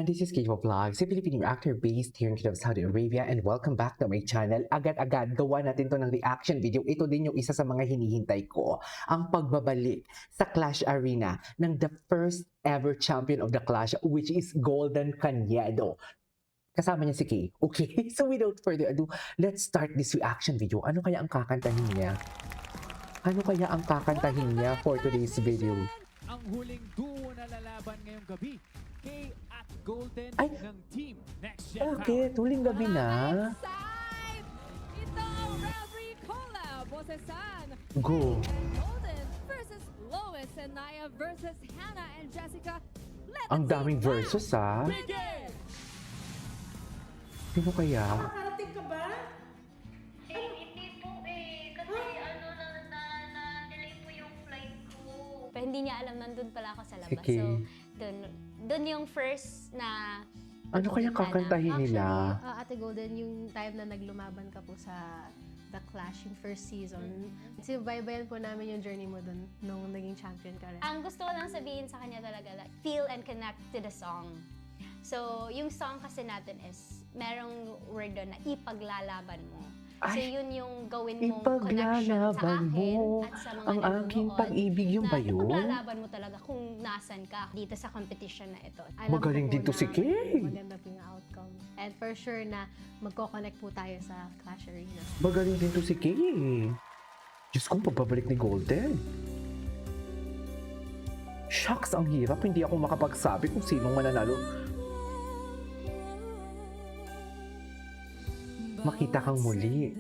this is Kiko Vlogs, a Filipino actor based here in Kingdom of Saudi Arabia, and welcome back to my channel. Agad-agad, gawa natin to ng reaction video. Ito din yung isa sa mga hinihintay ko. Ang pagbabalik sa Clash Arena ng the first ever champion of the Clash, which is Golden Cañedo. Kasama niya si Kay. Okay, so without further ado, let's start this reaction video. Ano kaya ang kakantahin niya? Ano kaya ang kakantahin niya for today's video? Ang huling duo na lalaban ngayong gabi, Kay at Golden Ay! ng Team Next Gen Bakit? Huling gabi na? Side! Ito ang Reverie Collab, Bosesan. Go. Golden versus Lois and Naya versus Hannah and Jessica. Let Ang the daming team versus ah. begin! Sino kaya? Nakarating ka ba? Hindi po eh. Kasi na-delay po yung flight ko. Pero hindi niya alam nandun pala ako sa labas. Sige. So, dun yung first na... Ano kaya kakantahin nila? Actually, Ate Golden, yung time na naglumaban ka po sa The Clash in first season, sinubaybayan po namin yung journey mo dun nung naging champion ka rin. Ang gusto ko lang sabihin sa kanya talaga, like, feel and connect to the song. So, yung song kasi natin is, merong word doon na ipaglalaban mo. So, Ay, yun yung gawin mong connection sa ipaglalaban akin mo at sa mga ang aking nanonood, pag-ibig, yung na ba yun? ipaglalaban mo talaga kung nasan ka dito sa competition na ito. Alam Magaling ko po din to si na Kay. Maganda po yung outcome. And for sure na magko-connect po tayo sa Clash Arena. Magaling din to si Kay. Diyos kong pagbabalik ni Golden. Shucks, ang hirap. Hindi ako makapagsabi kung sinong mananalo. Makita kang muli.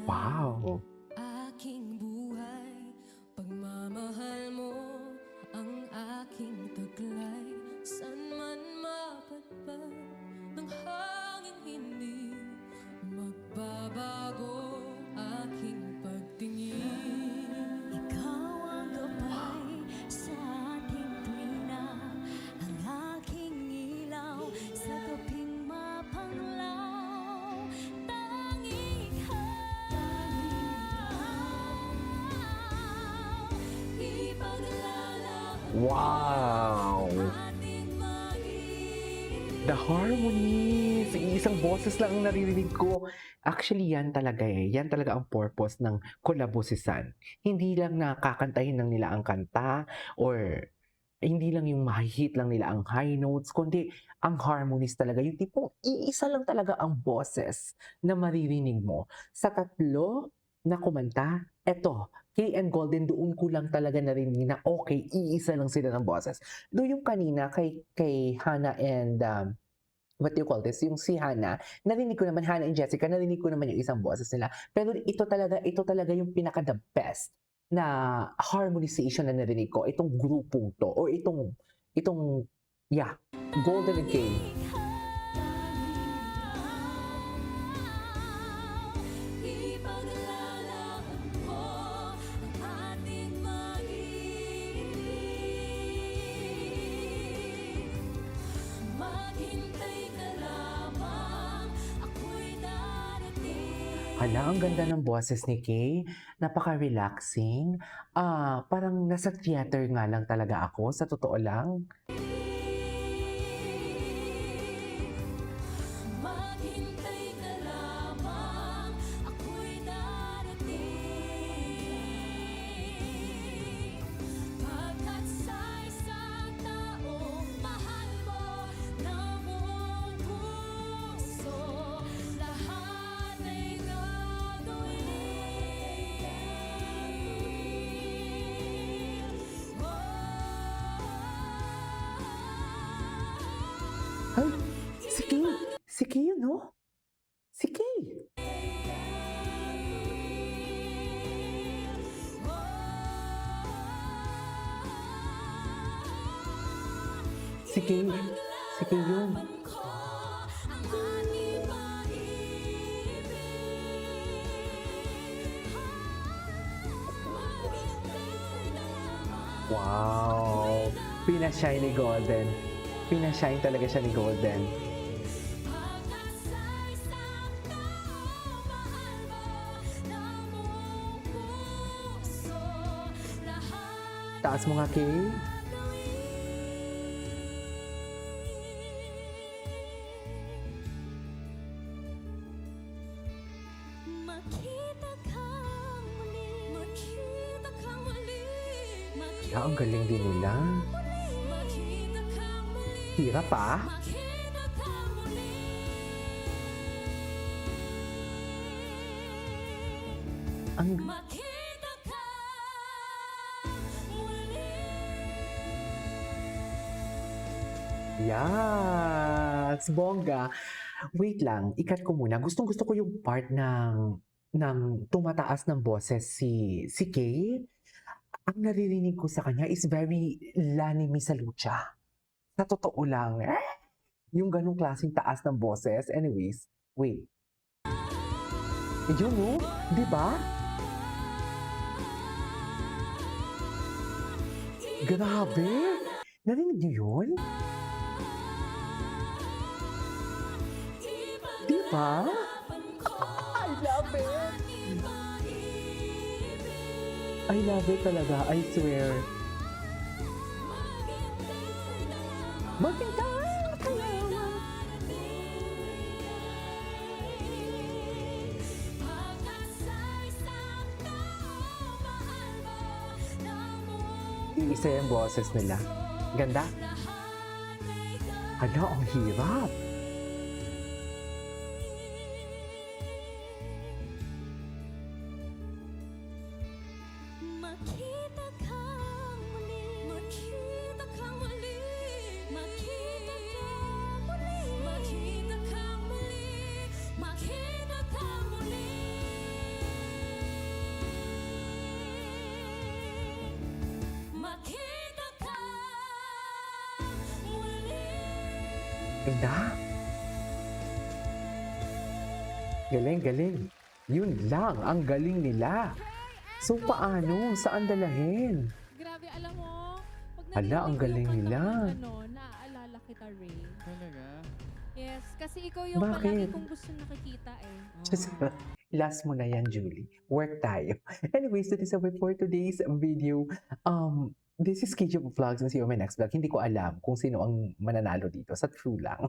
Wow. Aking buhay, pagmamahal mo ang aking taglay. San man mapadpad ng hangin, hindi magbabago aking pagtingin. Ikaw ang gabay sa ating tuwina, ang aking ilaw sa gabing mapanglaw. Wow! The harmonies! Isang boses lang ang naririnig ko. Actually, yan talaga eh. Yan talaga ang purpose ng kolabosisan. Hindi lang nakakantahin lang nila ang kanta or hindi lang yung mahihit lang nila ang high notes, kundi ang harmonies talaga. Yung tipong iisa lang talaga ang boses na maririnig mo. Sa tatlo na kumanta, eto, Kay and Golden, doon ko lang talaga narinig na okay, iisa lang sila ng boses. Doon yung kanina kay Hannah and what do you call this? Yung si Hannah, narinig ko naman, Hannah and Jessica, narinig ko naman yung isang boses nila. Pero ito talaga yung pinaka-the best na harmonization na narinig ko. Itong grupong to, or itong, yeah, Golden and Kay. Hala, ang ganda ng boses ni Kay. Napaka-relaxing. Parang nasa theater nga lang talaga ako, sa totoo lang. Ay, si Kay. Si Kay yun, no? Si Kay. Si Kay. Si Kay yun. Wow. Pinashine ni Golden. Pinashine talaga siya ni Golden. Taas mo nga, Kay. Yeah, ang galing din nila. Hirap pa. Ang yes, bongga. Wait lang, ikat ko muna. Gustong-gusto ko yung part ng tumataas ng boses si Kay. Ang naririnig ko sa kanya is very Lani Misalucha. Sa totoo lang. Yung ganong klaseng taas ng boses. Anyways, wait. Yun no? Di ba? Grabe! Narinig niyo yun? Di ba? I love it! I love it talaga, I swear. Maganda! Iisa yung boses nila. Ganda. Hala, ang hirap. Makita kang muli, makita kang muli, makita kang muli, makita kang muli, makita kang muli. Makita kang muli. Ganda. Galing, galing. Yun lang, ang galing nila. So, paano? Saan dalahin? Grabe, alam mo, pag Hala, ang narinig ko yung galing kanta nila. mo, ano, naaalala kita, Ray. Talaga? Yes, kasi ikaw yung Bakit? palagi kong gusto nakikita eh. Just, last mo na yan, Julie. Work tayo. Anyways, that is it for today's video. This is KJ Vlogs and see you on my next vlog. Hindi ko alam kung sino ang mananalo dito. Sa true lang.